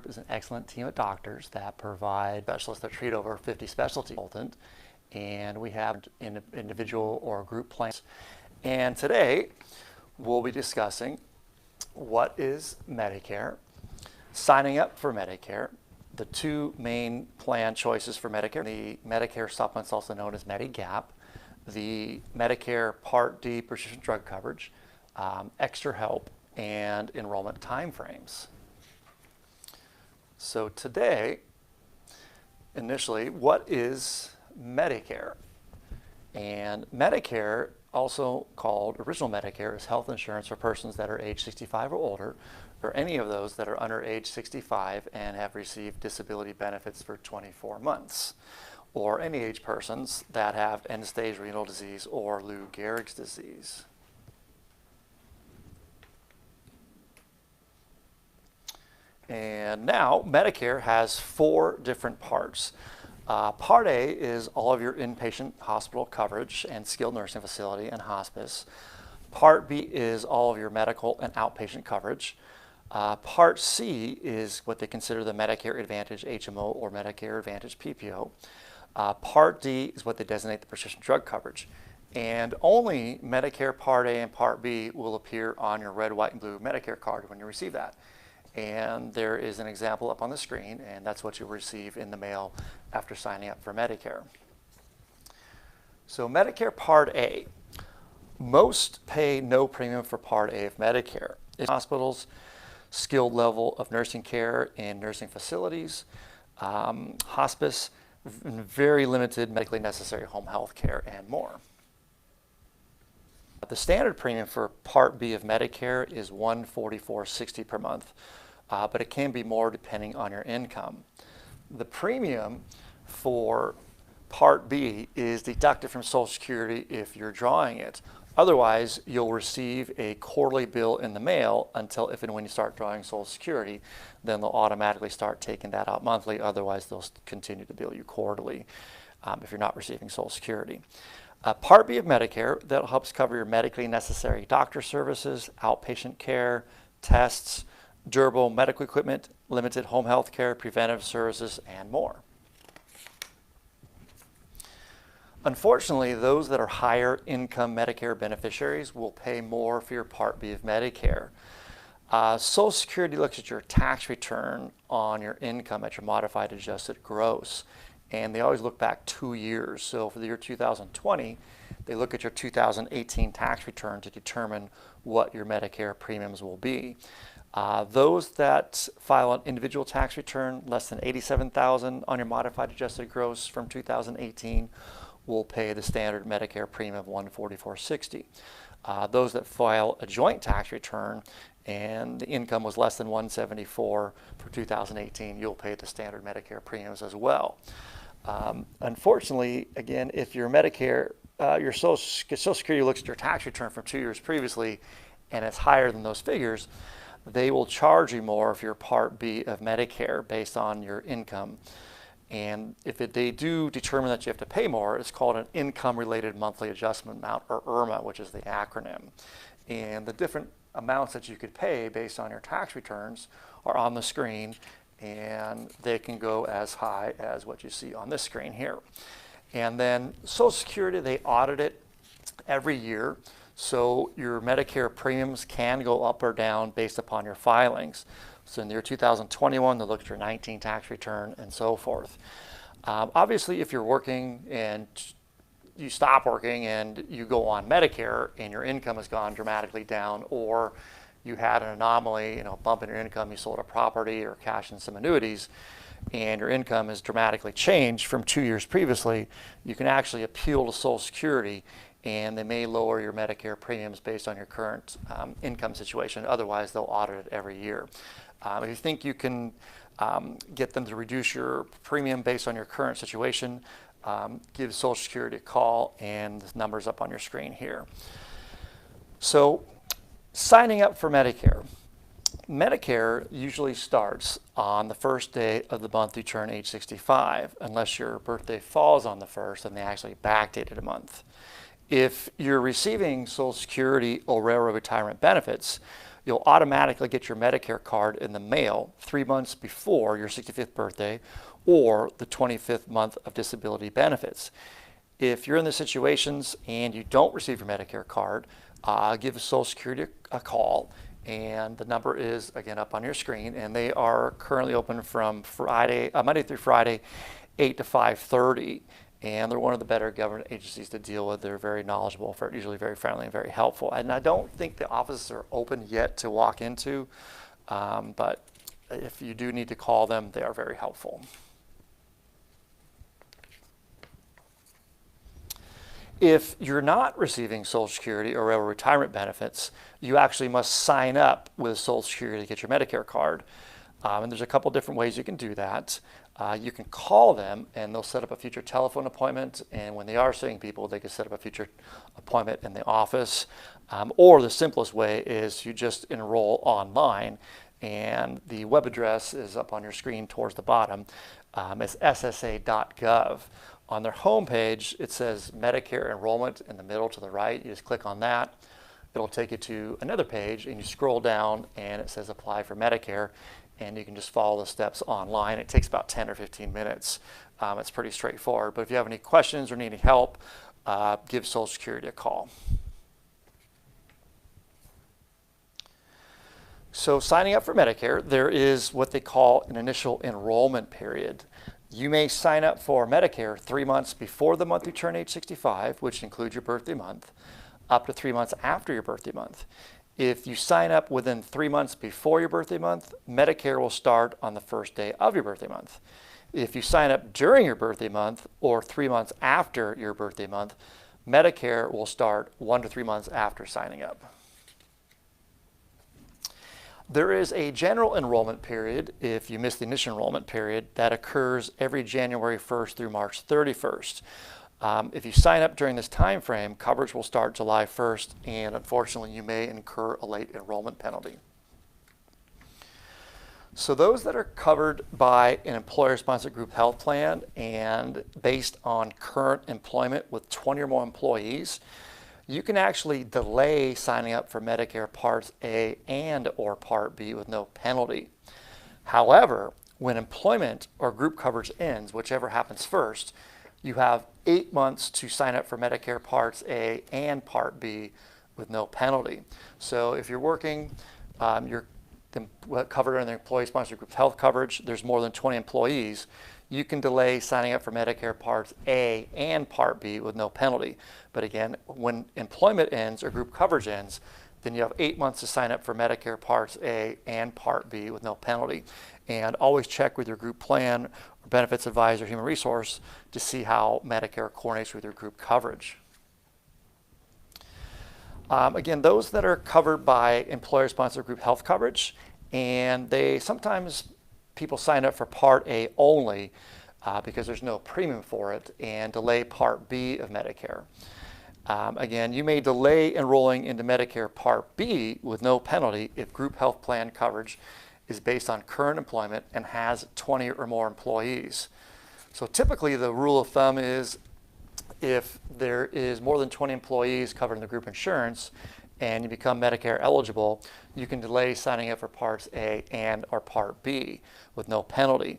is an excellent team of doctors that provide specialists that treat over 50 specialties, and we have individual or group plans. And today we'll be discussing what is Medicare, signing up for Medicare, the two main plan choices for Medicare, the Medicare supplements also known as Medigap, the Medicare Part D prescription drug coverage, extra help, and enrollment timeframes. So today, initially, what is Medicare? And Medicare, also called original Medicare, is health insurance for persons that are age 65 or older, or any of those that are under age 65 and have received disability benefits for 24 months, or any age persons that have end-stage renal disease or Lou Gehrig's disease. And now Medicare has 4 different parts. Part A is all of your inpatient hospital coverage and skilled nursing facility and hospice. Part B is all of your medical and outpatient coverage. Part C is what they consider the Medicare Advantage HMO or Medicare Advantage PPO. Part D is what they designate the prescription drug coverage. And only Medicare Part A and Part B will appear on your red, white, and blue Medicare card when you receive that. And there is an example up on the screen, and that's what you'll receive in the mail after signing up for Medicare. So Medicare Part A. Most pay no premium for Part A of Medicare. It's hospitals, skilled level of nursing care in nursing facilities, hospice, very limited medically necessary home health care, and more. The standard premium for Part B of Medicare is $144.60 per month, but it can be more depending on your income. The premium for Part B is deducted from Social Security if you're drawing it. Otherwise, you'll receive a quarterly bill in the mail until if and when you start drawing Social Security, then they'll automatically start taking that out monthly. Otherwise, they'll continue to bill you quarterly if you're not receiving Social Security. Part B of Medicare, that helps cover your medically necessary doctor services, outpatient care, tests, durable medical equipment, limited home health care, preventive services, and more. Unfortunately, those that are higher income Medicare beneficiaries will pay more for your Part B of Medicare. Social Security looks at your tax return on your income at your modified adjusted gross, and they always look back 2 years. So for the year 2020, they look at your 2018 tax return to determine what your Medicare premiums will be. Those that file an individual tax return less than $87,000 on your modified adjusted gross from 2018 will pay the standard Medicare premium of $144.60. Those that file a joint tax return and the income was less than $174 for 2018, you'll pay the standard Medicare premiums as well. Unfortunately, again, if your Medicare, your Social Security looks at your tax return from 2 years previously and it's higher than those figures, they will charge you more for your Part B of Medicare based on your income. And if they do determine that you have to pay more, it's called an income-related monthly adjustment amount, or IRMA, which is the acronym. And the different amounts that you could pay based on your tax returns are on the screen, and they can go as high as what you see on this screen here. And then Social Security, they audit it every year, so your Medicare premiums can go up or down based upon your filings. So in the year 2021, they'll look at your 19 tax return and so forth. Obviously, if you're working and you stop working and you go on Medicare and your income has gone dramatically down, or you had an anomaly, bump in your income, you sold a property or cashed in some annuities, and your income has dramatically changed from 2 years previously, you can actually appeal to Social Security, and they may lower your Medicare premiums based on your current income situation. Otherwise, they'll audit it every year. If you think you can get them to reduce your premium based on your current situation, give Social Security a call, and the number's up on your screen here. So, signing up for Medicare. Medicare usually starts on the first day of the month you turn age 65, unless your birthday falls on the 1st and they actually backdate it a month. If you're receiving Social Security or railroad retirement benefits, you'll automatically get your Medicare card in the mail 3 months before your 65th birthday or the 25th month of disability benefits. If you're in the situations and you don't receive your Medicare card, give Social Security a call, and the number is again up on your screen, and they are currently open from Monday through Friday, 8 to 5:30, and they're one of the better government agencies to deal with. They're very knowledgeable, usually very friendly and very helpful. And I don't think the offices are open yet to walk into, but if you do need to call them, they are very helpful. If you're not receiving Social Security or Railroad retirement benefits, you actually must sign up with Social Security to get your Medicare card. And there's a couple different ways you can do that. You can call them and they'll set up a future telephone appointment, and when they are seeing people, they can set up a future appointment in the office. Or the simplest way is you just enroll online, and the web address is up on your screen towards the bottom. It's ssa.gov. On their homepage, it says Medicare Enrollment in the middle to the right. You just click on that. It'll take you to another page, and you scroll down, and it says Apply for Medicare, and you can just follow the steps online. It takes about 10 or 15 minutes. It's pretty straightforward. But if you have any questions or need any help, give Social Security a call. So signing up for Medicare, there is what they call an initial enrollment period. You may sign up for Medicare 3 months before the month you turn age 65, which includes your birthday month, up to 3 months after your birthday month. If you sign up within 3 months before your birthday month, Medicare will start on the first day of your birthday month. If you sign up during your birthday month or 3 months after your birthday month, Medicare will start 1 to 3 months after signing up. There is a general enrollment period, if you miss the initial enrollment period, that occurs every January 1st through March 31st. If you sign up during this time frame, coverage will start July 1st, and unfortunately you may incur a late enrollment penalty. So those that are covered by an employer-sponsored group health plan and based on current employment with 20 or more employees, you can actually delay signing up for Medicare Parts A and or Part B with no penalty. However, when employment or group coverage ends, whichever happens first, you have 8 months to sign up for Medicare Parts A and Part B with no penalty. So if you're working, you're covered under the employee-sponsored group health coverage, there's more than 20 employees, you can delay signing up for Medicare Parts A and Part B with no penalty. But again, when employment ends or group coverage ends, then you have 8 months to sign up for Medicare Parts A and Part B with no penalty. And always check with your group plan or benefits advisor, human resource, to see how Medicare coordinates with your group coverage. Again, those that are covered by employer-sponsored group health coverage, and people sign up for Part A only because there's no premium for it, and delay Part B of Medicare. Again, you may delay enrolling into Medicare Part B with no penalty if group health plan coverage is based on current employment and has 20 or more employees. So typically the rule of thumb is if there is more than 20 employees covered in the group insurance and you become Medicare eligible, you can delay signing up for Parts A and or Part B with no penalty.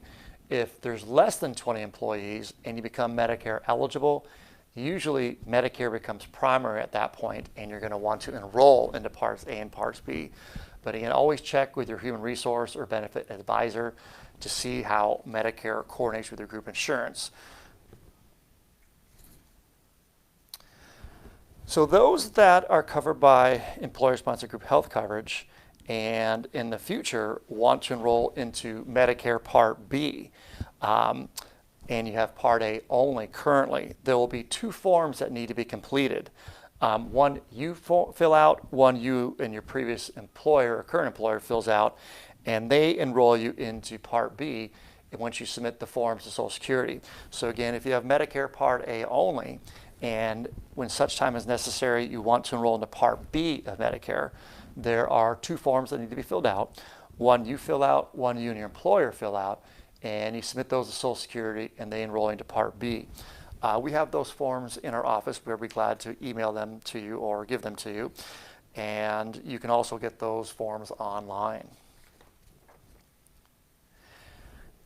If there's less than 20 employees and you become Medicare eligible, usually Medicare becomes primary at that point, and you're going to want to enroll into Parts A and Parts B. But again, always check with your human resource or benefit advisor to see how Medicare coordinates with your group insurance. So those that are covered by employer-sponsored group health coverage and in the future want to enroll into Medicare Part B, and you have Part A only currently, there will be 2 forms that need to be completed. One you fill out, one you and your previous employer or current employer fills out, and they enroll you into Part B once you submit the forms to Social Security. So again, if you have Medicare Part A only, and when such time is necessary, you want to enroll into Part B of Medicare, there are 2 forms that need to be filled out. One you fill out, one you and your employer fill out, and you submit those to Social Security and they enroll into Part B. We have those forms in our office. We'll be glad to email them to you or give them to you. and you can also get those forms online.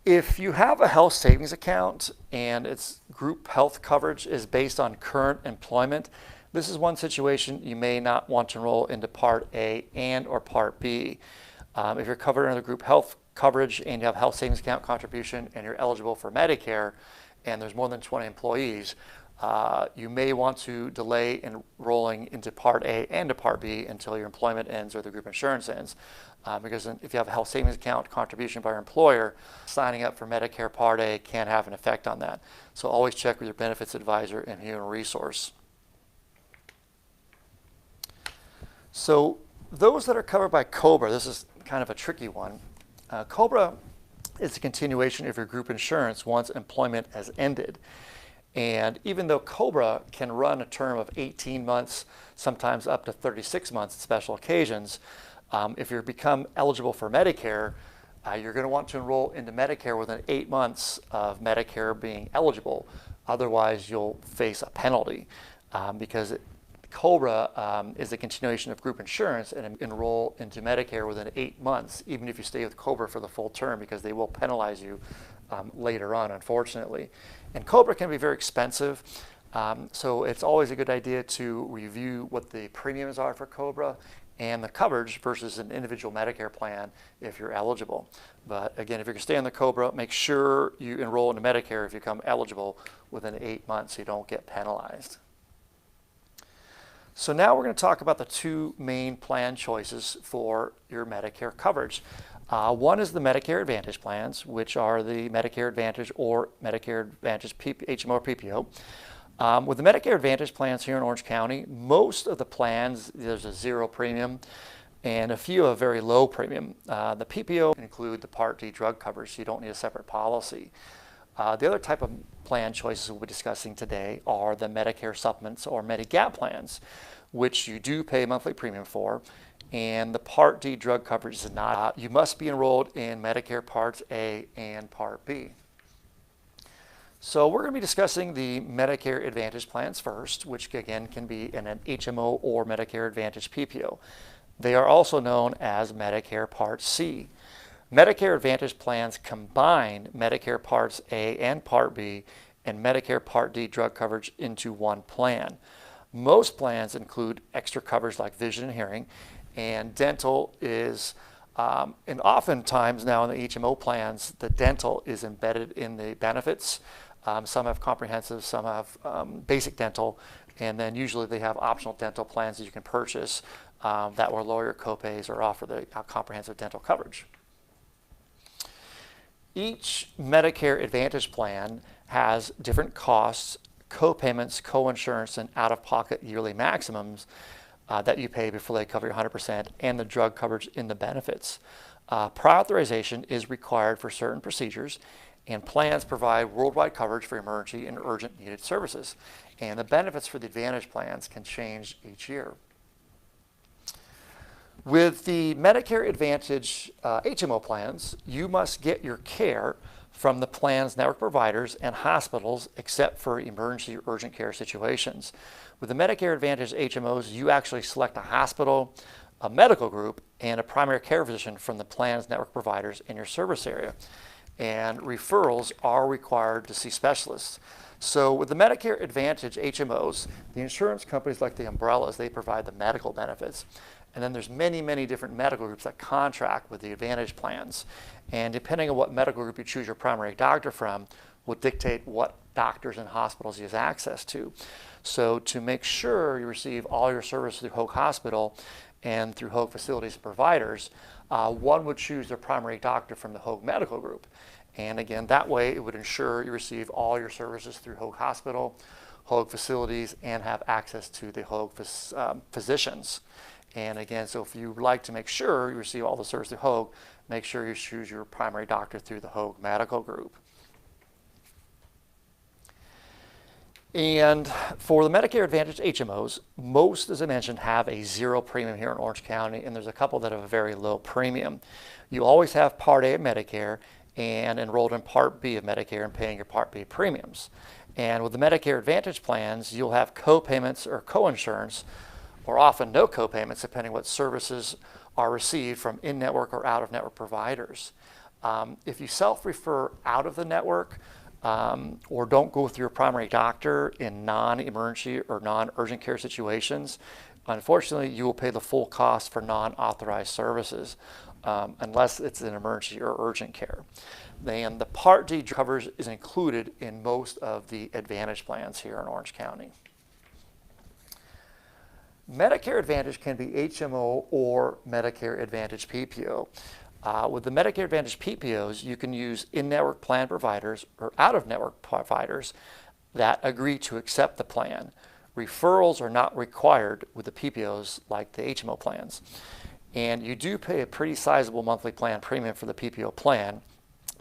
If you have a health savings account and its group health coverage is based on current employment, this is one situation you may not want to enroll into Part A and or Part B. If you're covered under group health coverage and you have health savings account contribution and you're eligible for Medicare and there's more than 20 employees, you may want to delay enrolling into Part A and to Part B until your employment ends or the group insurance ends. Because if you have a health savings account contribution by your employer, signing up for Medicare Part A can have an effect on that. So always check with your benefits advisor and human resource. So those that are covered by COBRA, this is kind of a tricky one. COBRA is a continuation of your group insurance once employment has ended. And even though COBRA can run a term of 18 months, sometimes up to 36 months at special occasions, if you become eligible for Medicare, you're going to want to enroll into Medicare within 8 months of Medicare being eligible. Otherwise, you'll face a penalty because COBRA is a continuation of group insurance, and enroll into Medicare within 8 months, even if you stay with COBRA for the full term, because they will penalize you later on, unfortunately. And COBRA can be very expensive, so it's always a good idea to review what the premiums are for COBRA and the coverage versus an individual Medicare plan if you're eligible. But again, if you're going to stay on the COBRA, make sure you enroll into Medicare if you become eligible within 8 months so you don't get penalized. So now we're going to talk about the two main plan choices for your Medicare coverage. One is the Medicare Advantage plans, which are the Medicare Advantage or Medicare Advantage HMO or PPO. With the Medicare Advantage plans here in Orange County, most of the plans, there's a zero premium and a few have very low premium. The PPO include the Part D drug coverage, so you don't need a separate policy. The other type of plan choices we'll be discussing today are the Medicare supplements or Medigap plans, which you do pay monthly premium for, and the Part D drug coverage is not. You must be enrolled in Medicare Parts A and Part B. So we're going to be discussing the Medicare Advantage plans first, which again can be in an HMO or Medicare Advantage PPO. They are also known as Medicare Part C. Medicare Advantage plans combine Medicare Parts A and Part B and Medicare Part D drug coverage into one plan. Most plans include extra coverage like vision and hearing, and dental is, and oftentimes now in the HMO plans, the dental is embedded in the benefits. Some have comprehensive, some have basic dental, and then usually they have optional dental plans that you can purchase that will lower your copays or offer the comprehensive dental coverage. Each Medicare Advantage plan has different costs, co-payments, co-insurance, and out-of-pocket yearly maximums that you pay before they cover your 100%, and the drug coverage in the benefits. Prior authorization is required for certain procedures, and plans provide worldwide coverage for emergency and urgent needed services. And the benefits for the Advantage plans can change each year. With the Medicare Advantage HMO plans, you must get your care from the plan's network providers and hospitals except for emergency or urgent care situations. With the Medicare Advantage HMOs, you actually select a hospital, a medical group, and a primary care physician from the plan's network providers in your service area. And referrals are required to see specialists. So with the Medicare Advantage HMOs, the insurance companies like the umbrellas, they provide the medical benefits. And then there's many, many different medical groups that contract with the Advantage plans. And depending on what medical group you choose your primary doctor from will dictate what doctors and hospitals you have access to. So to make sure you receive all your services through Hoag Hospital and through Hoag facilities and providers, one would choose their primary doctor from the Hoag Medical Group. And again, that way it would ensure you receive all your services through Hoag Hospital, Hoag facilities, and have access to the Hoag physicians. And again, so if you would like to make sure you receive all the services through Hoag, make sure you choose your primary doctor through the Hoag Medical Group. And for the Medicare Advantage HMOs, most, as I mentioned, have a zero premium here in Orange County, and there's a couple that have a very low premium. You always have Part A of Medicare and enrolled in Part B of Medicare and paying your Part B premiums. And with the Medicare Advantage plans, you'll have co-payments or co-insurance or often no co-payments depending what services are received from in-network or out-of-network providers. If you self-refer out of the network or don't go with your primary doctor in non-emergency or non-urgent care situations, unfortunately, you will pay the full cost for non-authorized services unless it's an emergency or urgent care. Then the Part D coverage is included in most of the Advantage plans here in Orange County. Medicare Advantage can be HMO or Medicare Advantage PPO. With the Medicare Advantage PPOs, you can use in-network plan providers or out-of-network providers that agree to accept the plan. Referrals are not required with the PPOs like the HMO plans. And you do pay a pretty sizable monthly plan premium for the PPO plan,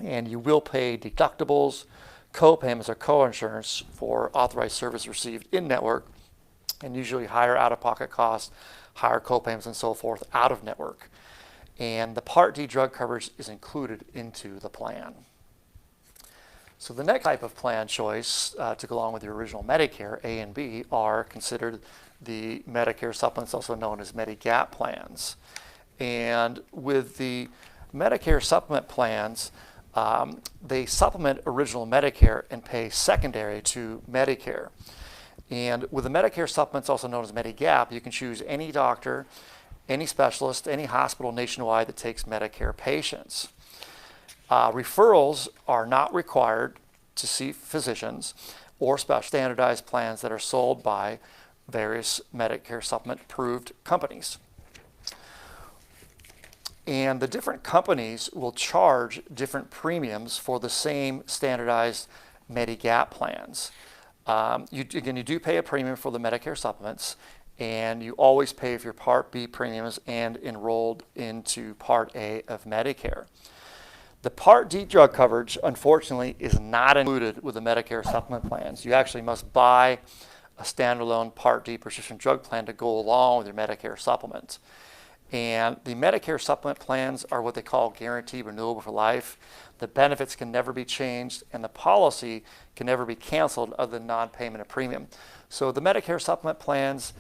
and you will pay deductibles, co-payments, or co-insurance for authorized service received in-network, and usually higher out-of-pocket costs, higher co-payments, and so forth out-of-network. And the Part D drug coverage is included into the plan. So the next type of plan choice to go along with your original Medicare, A and B, are considered the Medicare supplements, also known as Medigap plans. And with the Medicare supplement plans, they supplement original Medicare and pay secondary to Medicare. And with the Medicare supplements, also known as Medigap, you can choose any doctor, any specialist, any hospital nationwide that takes Medicare patients. Referrals are not required to see physicians or special standardized plans that are sold by various Medicare supplement approved companies. And the different companies will charge different premiums for the same standardized Medigap plans. You do pay a premium for the Medicare supplements, and you always pay for your Part B premiums and enrolled into Part A of Medicare. The Part D drug coverage, unfortunately, is not included with the Medicare supplement plans. You actually must buy a standalone Part D prescription drug plan to go along with your Medicare supplement. And the Medicare supplement plans are what they call guaranteed renewable for life. The benefits can never be changed, and the policy can never be canceled other than non-payment of premium. So the Medicare supplement plans,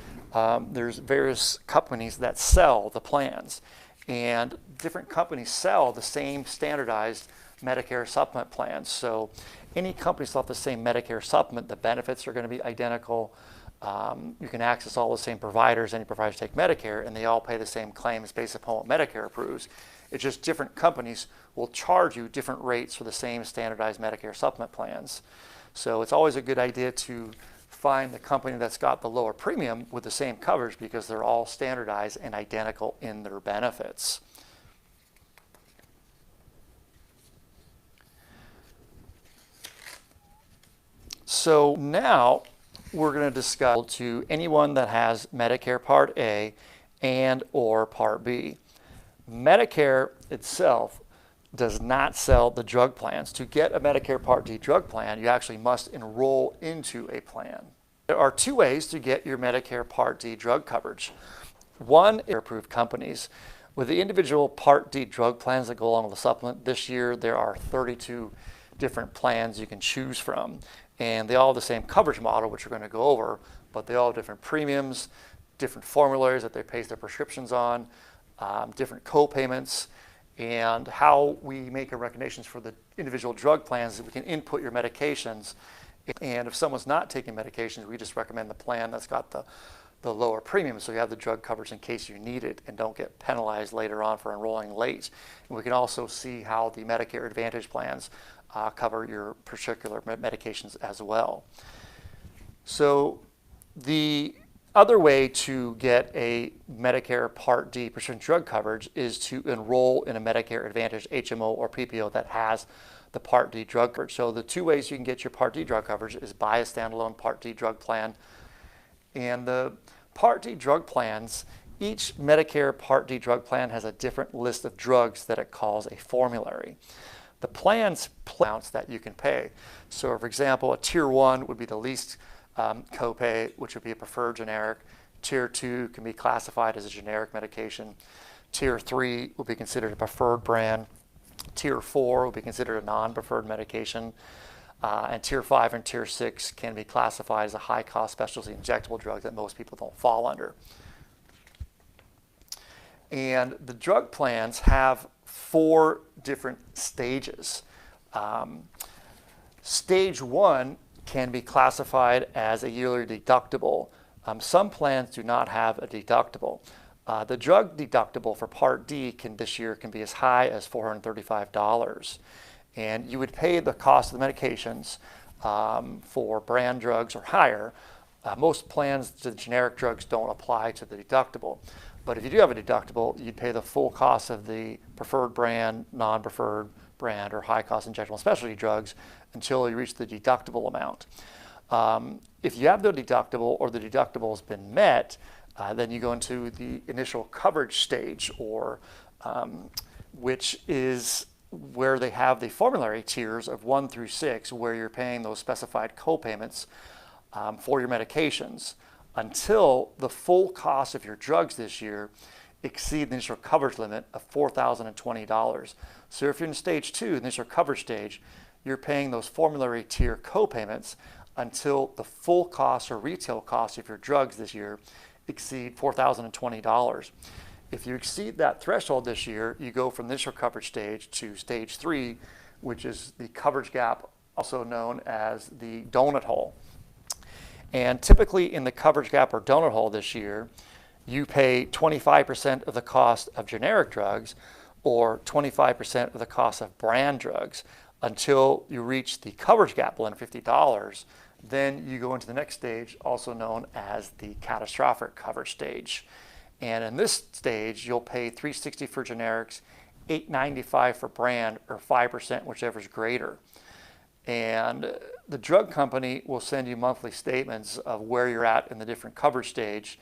there's various companies that sell the plans, and different companies sell the same standardized Medicare supplement plans. So any company sells the same Medicare supplement, the benefits are going to be identical. You can access all the same providers, any providers take Medicare, and they all pay the same claims based upon what Medicare approves. It's just different companies will charge you different rates for the same standardized Medicare supplement plans. So it's always a good idea to find the company that's got the lower premium with the same coverage, because they're all standardized and identical in their benefits. So now we're going to discuss to anyone that has Medicare Part A and or Part B. Medicare itself does not sell the drug plans. To get a Medicare Part D drug plan, you actually must enroll into a plan. There are two ways to get your Medicare Part D drug coverage. One is approved companies. With the individual Part D drug plans that go along with the supplement, this year there are 32 different plans you can choose from. And they all have the same coverage model, which we're going to go over, but they all have different premiums, different formularies that they base their prescriptions on, different co-payments, and how we make our recommendations for the individual drug plans is we can input your medications. And if someone's not taking medications, we just recommend the plan that's got the lower premium, so you have the drug coverage in case you need it and don't get penalized later on for enrolling late. And we can also see how the Medicare Advantage plans cover your particular medications as well. So the other way to get a Medicare Part D prescription drug coverage is to enroll in a Medicare Advantage HMO or PPO that has the Part D drug coverage. So the two ways you can get your Part D drug coverage is buy a standalone Part D drug plan. And the Part D drug plans, each Medicare Part D drug plan has a different list of drugs that it calls a formulary. The plans amounts that you can pay. So for example, a Tier 1 would be the least copay, which would be a preferred generic. Tier 2 can be classified as a generic medication. Tier 3 will be considered a preferred brand. Tier 4 will be considered a non-preferred medication. And Tier 5 and Tier 6 can be classified as a high-cost specialty injectable drug that most people don't fall under. And the drug plans have 4 different stages. Stage 1 can be classified as a yearly deductible. Some plans do not have a deductible. The drug deductible for Part D this year can be as high as $435. And you would pay the cost of the medications for brand drugs or higher. Most plans, the generic drugs don't apply to the deductible. But if you do have a deductible, you'd pay the full cost of the preferred brand, non-preferred brand, or high-cost injectable specialty drugs until you reach the deductible amount. If you have no deductible or the deductible has been met, then you go into the initial coverage stage, or which is where they have the formulary tiers of 1 through 6, where you're paying those specified co-payments for your medications until the full cost of your drugs this year exceed the initial coverage limit of $4,020. So if you're in stage 2, the initial coverage stage, you're paying those formulary tier co-payments until the full cost or retail cost of your drugs this year exceed $4,020. If you exceed that threshold this year, you go from the initial coverage stage to stage 3, which is the coverage gap, also known as the donut hole. And typically in the coverage gap or donut hole this year, you pay 25% of the cost of generic drugs or 25% of the cost of brand drugs until you reach the coverage gap limit of $50. Then you go into the next stage, also known as the catastrophic coverage stage. And in this stage, you'll pay $360 for generics, $895 for brand, or 5%, whichever is greater. And the drug company will send you monthly statements of where you're at in the different coverage stage.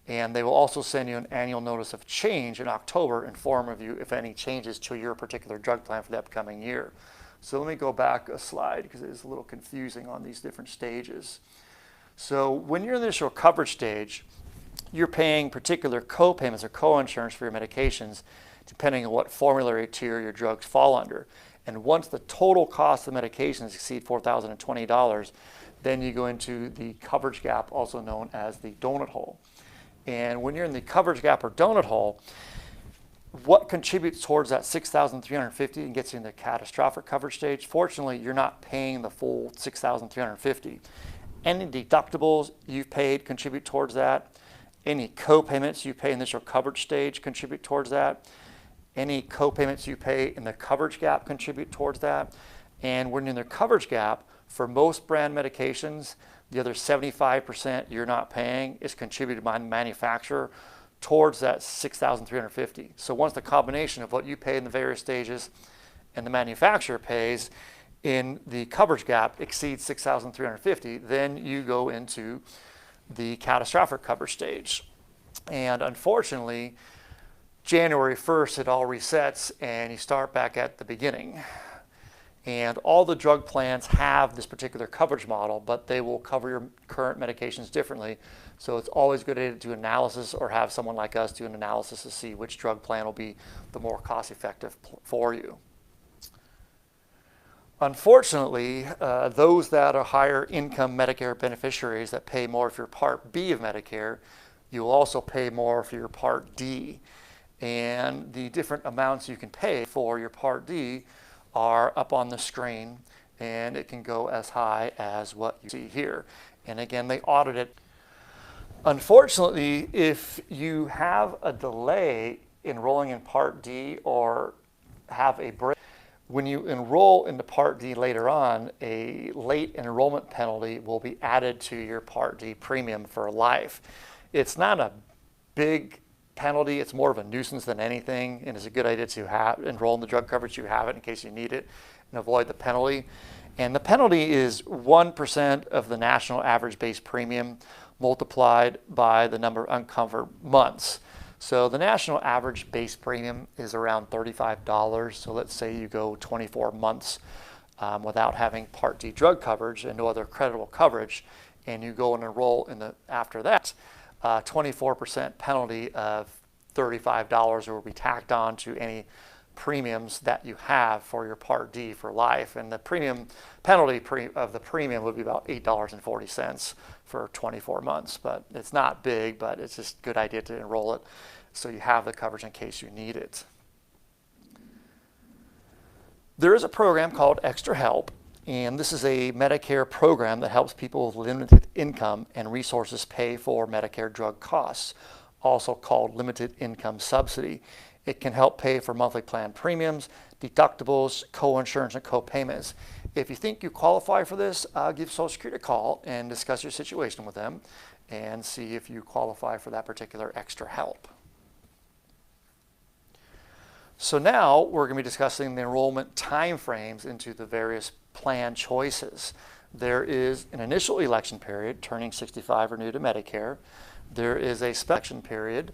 And they will also send you an annual notice of change in October, informing you if any changes to your particular drug plan for the upcoming year. So let me go back a slide because it is a little confusing on these different stages. So when you're in the initial coverage stage, you're paying particular co-payments or co-insurance for your medications depending on what formulary tier your drugs fall under. And once the total cost of the medications exceed $4,020, then you go into the coverage gap, also known as the donut hole. And when you're in the coverage gap or donut hole, what contributes towards that $6,350 and gets you in the catastrophic coverage stage? Fortunately, you're not paying the full $6,350. Any deductibles you've paid contribute towards that. Any co-payments you pay in the initial coverage stage contribute towards that. Any co-payments you pay in the coverage gap contribute towards that. And when you're in the coverage gap, for most brand medications, the other 75% you're not paying is contributed by the manufacturer towards that $6,350. So once the combination of what you pay in the various stages and the manufacturer pays in the coverage gap exceeds $6,350, then you go into the catastrophic coverage stage. And unfortunately, January 1st, it all resets and you start back at the beginning. And all the drug plans have this particular coverage model, but they will cover your current medications differently. So it's always good to do analysis or have someone like us do an analysis to see which drug plan will be the more cost-effective for you. Unfortunately, those that are higher income Medicare beneficiaries that pay more for your Part B of Medicare, you will also pay more for your Part D. And the different amounts you can pay for your Part D are up on the screen, and it can go as high as what you see here. And again, they audit it. Unfortunately, if you have a delay enrolling in Part D or have a break, when you enroll into Part D later on, a late enrollment penalty will be added to your Part D premium for life. It's not a big penalty, it's more of a nuisance than anything, and it's a good idea to enroll in the drug coverage you have it in case you need it and avoid the penalty. And the penalty is 1% of the national average base premium multiplied by the number of uncovered months. So the national average base premium is around $35. So let's say you go 24 months without having Part D drug coverage and no other credible coverage, and you go and enroll after that, 24% penalty of $35 will be tacked on to any premiums that you have for your Part D for life. And the penalty of the premium would be about $8.40 for 24 months. But it's not big, but it's just a good idea to enroll it. so you have the coverage in case you need it. There is a program called Extra Help, and this is a Medicare program that helps people with limited income and resources pay for Medicare drug costs, also called limited income subsidy. It can help pay for monthly plan premiums, deductibles, co-insurance, and co-payments. If you think you qualify for this, give Social Security a call and discuss your situation with them and see if you qualify for that particular extra help. So now we're going to be discussing the enrollment timeframes into the various plan choices. There is an initial election period, turning 65 or new to Medicare. There is a selection period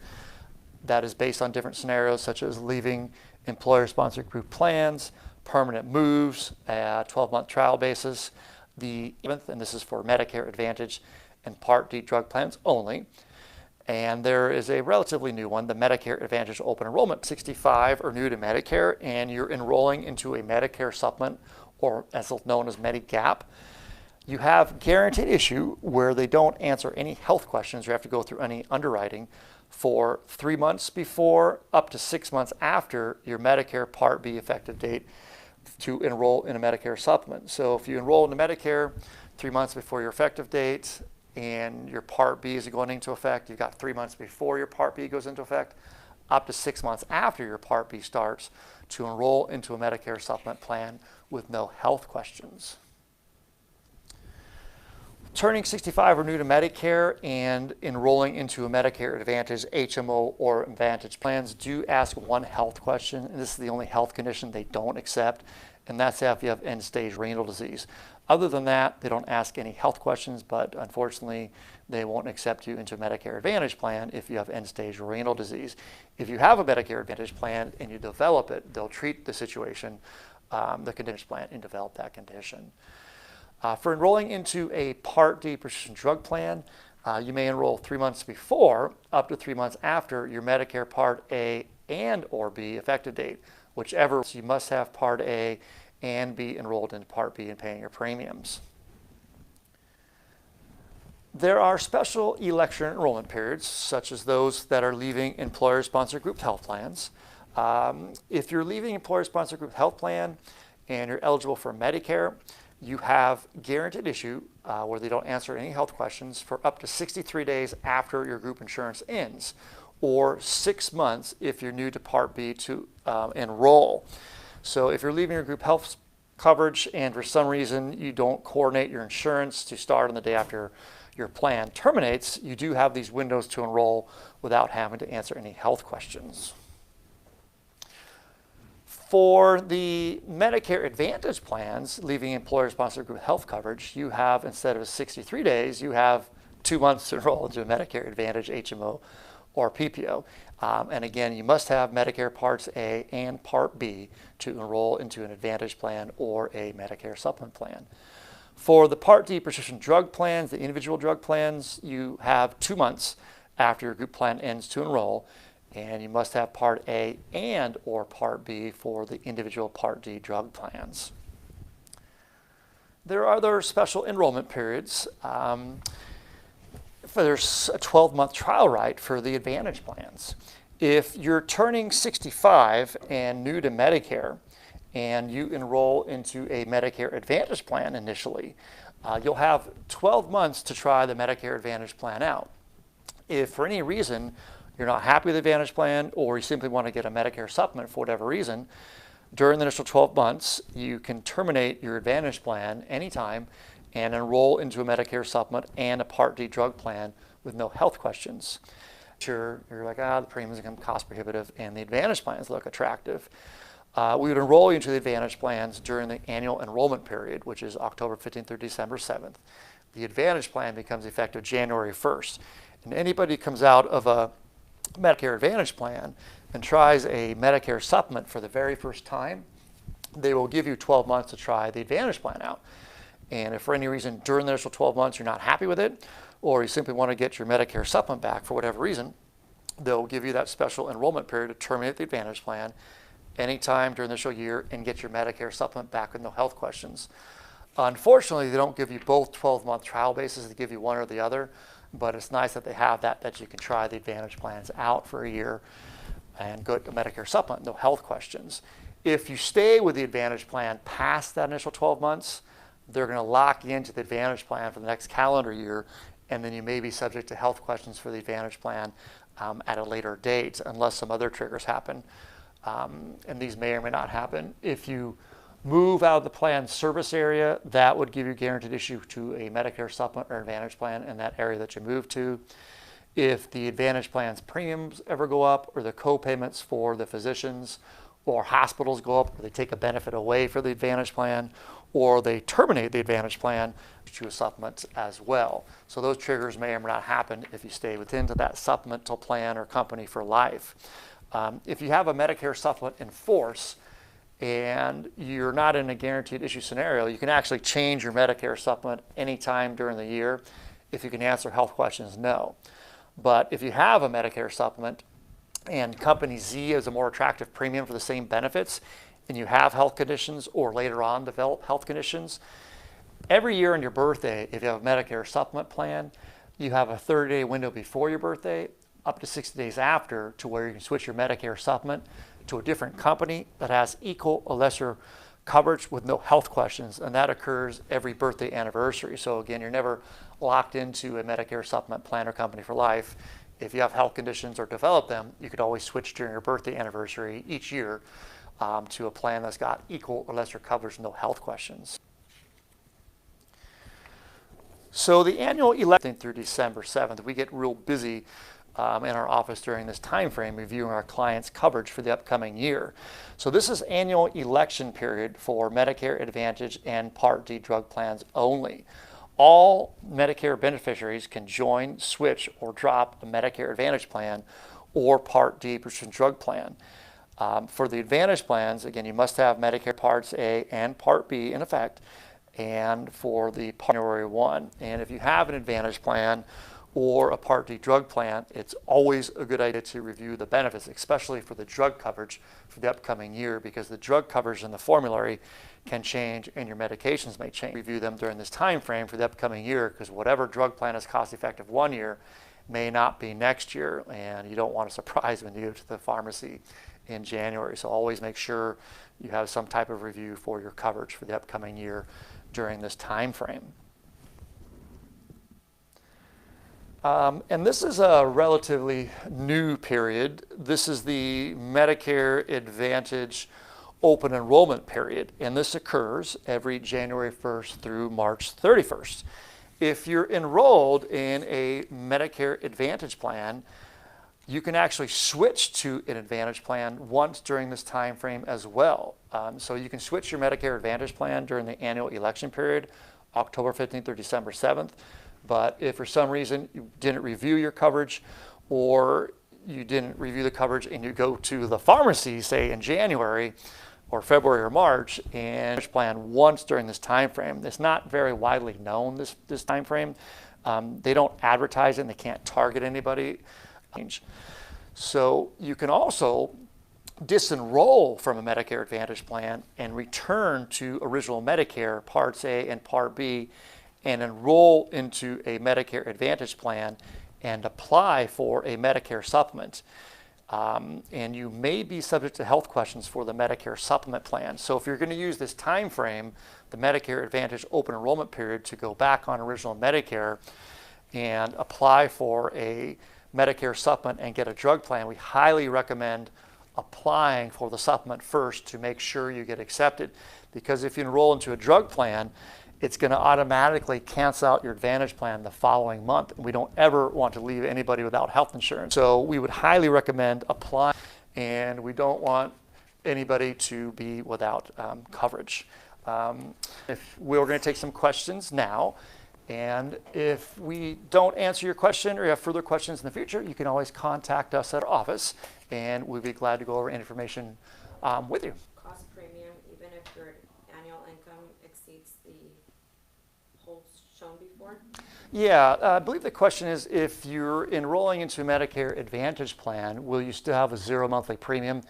that is based on different scenarios, such as leaving employer-sponsored group plans, permanent moves, 12-month trial basis. The 11th, and this is for Medicare Advantage and Part D drug plans only. And there is a relatively new one, the Medicare Advantage Open Enrollment, 65 or new to Medicare, and you're enrolling into a Medicare supplement, or as known as Medigap. You have guaranteed issue where they don't answer any health questions or have to go through any underwriting for 3 months before up to 6 months after your Medicare Part B effective date to enroll in a Medicare supplement. So if you enroll into Medicare 3 months before your effective date and your Part B is going into effect, you've got 3 months before your Part B goes into effect, up to 6 months after your Part B starts to enroll into a Medicare supplement plan with no health questions. Turning 65 or new to Medicare and enrolling into a Medicare Advantage HMO or Advantage plans do ask one health question, and this is the only health condition they don't accept, and that's if you have end-stage renal disease. Other than that, they don't ask any health questions, but unfortunately, they won't accept you into a Medicare Advantage plan if you have end-stage renal disease. If you have a Medicare Advantage plan and you develop it, they'll treat the situation, the condition plan, and develop that condition. For enrolling into a Part D prescription drug plan, you may enroll 3 months before, up to 3 months after your Medicare Part A and or B effective date, whichever. So you must have Part A and be enrolled in Part B and paying your premiums. There are special election enrollment periods, such as those that are leaving employer-sponsored group health plans. If you're leaving employer-sponsored group health plan and you're eligible for Medicare, you have guaranteed issue where they don't answer any health questions for up to 63 days after your group insurance ends, or 6 months if you're new to Part B to enroll. So if you're leaving your group health coverage and for some reason you don't coordinate your insurance to start on the day after your plan terminates, you do have these windows to enroll without having to answer any health questions. For the Medicare Advantage plans, leaving employer-sponsored group health coverage, you have, instead of 63 days, you have 2 months to enroll into a Medicare Advantage HMO or PPO. And again, you must have Medicare Parts A and Part B to enroll into an Advantage plan or a Medicare supplement plan. For the Part D prescription drug plans, the individual drug plans, you have 2 months after your group plan ends to enroll, and you must have Part A and or Part B for the individual Part D drug plans. There are other special enrollment periods. There's a 12-month trial right for the Advantage plans. If you're turning 65 and new to Medicare, and you enroll into a Medicare Advantage plan initially, you'll have 12 months to try the Medicare Advantage plan out. If for any reason you're not happy with the Advantage plan, or you simply want to get a Medicare supplement for whatever reason, during the initial 12 months, you can terminate your Advantage plan anytime and enroll into a Medicare supplement and a Part D drug plan with no health questions. Sure, you're like, the premiums become cost prohibitive and the Advantage plans look attractive. We would enroll you into the Advantage plans during the annual enrollment period, which is October 15th through December 7th. The Advantage plan becomes effective January 1st. And anybody who comes out of a Medicare Advantage plan and tries a Medicare supplement for the very first time, they will give you 12 months to try the Advantage plan out. And if for any reason during the initial 12 months you're not happy with it, or you simply want to get your Medicare supplement back for whatever reason, they'll give you that special enrollment period to terminate the Advantage plan anytime during the initial year and get your Medicare supplement back with no health questions. Unfortunately, they don't give you both 12-month trial bases. They give you one or the other. but it's nice that they have that you can try the Advantage plans out for a year and go to Medicare Supplement, no health questions. If you stay with the Advantage plan past that initial 12 months, they're going to lock you into the Advantage plan for the next calendar year, and then you may be subject to health questions for the Advantage plan at a later date, unless some other triggers happen. And these may or may not happen. If you move out of the plan service area, that would give you guaranteed issue to a Medicare Supplement or Advantage plan in that area that you move to. If the Advantage plan's premiums ever go up, or the co-payments for the physicians or hospitals go up, or they take a benefit away for the Advantage plan, or they terminate the Advantage plan, to a supplement as well. So those triggers may or may not happen if you stay within that supplemental plan or company for life. If you have a Medicare supplement in force and you're not in a guaranteed issue scenario, you can actually change your Medicare supplement anytime during the year if you can answer health questions no. But if you have a Medicare supplement and company Z has a more attractive premium for the same benefits, and you have health conditions or later on develop health conditions, every year on your birthday, if you have a Medicare supplement plan, you have a 30-day window before your birthday, up to 60 days after, to where you can switch your Medicare supplement to a different company that has equal or lesser coverage with no health questions, and that occurs every birthday anniversary. So again, you're never locked into a Medicare supplement plan or company for life. If you have health conditions or develop them, you could always switch during your birthday anniversary each year to a plan that's got equal or lesser coverage, no health questions. So the annual election through December 7th, we get real busy in our office during this time frame reviewing our clients' coverage for the upcoming year. So this is annual election period for Medicare Advantage and Part D drug plans only. All Medicare beneficiaries can join, switch, or drop a Medicare Advantage plan or Part D prescription drug plan. For the Advantage plans, again, you must have Medicare Parts A and Part B in effect, and for the January 1. And if you have an Advantage plan or a Part D drug plan, it's always a good idea to review the benefits, especially for the drug coverage for the upcoming year, because the drug coverage in the formulary can change and your medications may change. Review them during this time frame for the upcoming year, because whatever drug plan is cost effective one year may not be next year, and you don't want a surprise when you go to the pharmacy in January. So always make sure you have some type of review for your coverage for the upcoming year during this time frame. And this is a relatively new period. This is the Medicare Advantage open enrollment period, and this occurs every January 1st through March 31st. If you're enrolled in a Medicare Advantage plan, you can actually switch to an Advantage plan once during this time frame as well. So you can switch your Medicare Advantage plan during the annual election period, October 15th or December 7th. But if for some reason you didn't review your coverage, or you didn't review the coverage and you go to the pharmacy, say in January or February or March, and plan once during this time frame, it's not very widely known, this time frame. They don't advertise it and they can't target anybody. So you can also disenroll from a Medicare Advantage plan and return to original Medicare Parts A and Part B and enroll into a Medicare Advantage plan and apply for a Medicare supplement. And you may be subject to health questions for the Medicare supplement plan. So if you're going to use this time frame, the Medicare Advantage open enrollment period, to go back on original Medicare and apply for a Medicare supplement and get a drug plan, we highly recommend applying for the supplement first to make sure you get accepted. Because if you enroll into a drug plan, it's going to automatically cancel out your Advantage plan the following month. And we don't ever want to leave anybody without health insurance. So we would highly recommend applying, and we don't want anybody to be without coverage. If we're going to take some questions now, and if we don't answer your question or you have further questions in the future, you can always contact us at our office, and we'd be glad to go over information with you. Cost premium, even if your annual income exceeds the holds shown before? Yeah, I believe the question is, if you're enrolling into a Medicare Advantage plan, will you still have a zero monthly premium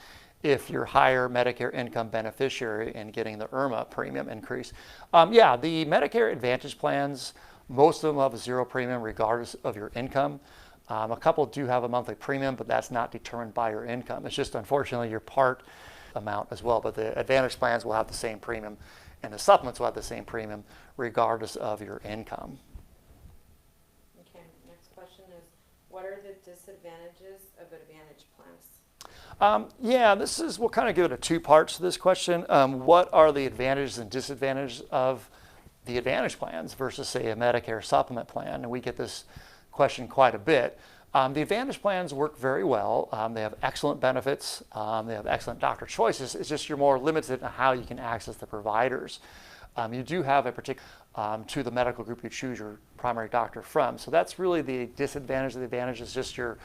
if you're higher Medicare income beneficiary and getting the IRMA premium increase? Yeah, the Medicare Advantage plans Most of them have a zero premium regardless of your income. A couple do have a monthly premium, but that's not determined by your income. It's just unfortunately your part amount as well. But the Advantage plans will have the same premium, and the supplements will have the same premium regardless of your income. Okay, next question is, what are the disadvantages of Advantage plans? Yeah, we'll kind of give it a two parts to this question. What are the advantages and disadvantages of the Advantage plans versus, say, a Medicare supplement plan? And we get this question quite a bit. The Advantage plans work very well. They have excellent benefits. They have excellent doctor choices. It's just you're more limited in how you can access the providers. You do have a particular to the medical group you choose your primary doctor from. So that's really the disadvantage. The advantage is just your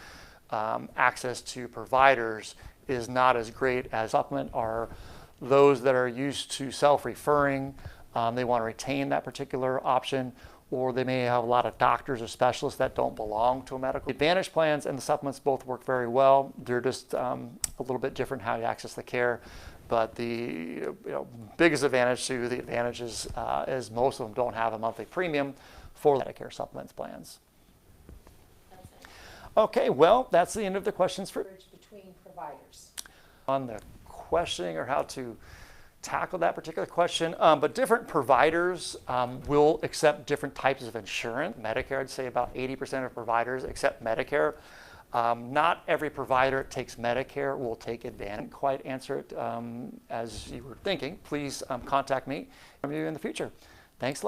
access to providers is not as great as supplement are those that are used to self-referring. They want to retain that particular option, or they may have a lot of doctors or specialists that don't belong to a medical. The Advantage plans and the supplements both work very well. They're just a little bit different how you access the care. But the biggest advantage to the Advantages is most of them don't have a monthly premium for Medicare supplements plans. Okay, well, that's the end of the questions for between providers. On the questioning or how to tackle that particular question, but different providers will accept different types of insurance. Medicare, I'd say about 80% of providers accept Medicare. Not every provider that takes Medicare will take Advantage. Quite answer it as you were thinking. Please contact me from you in the future. Thanks a lot.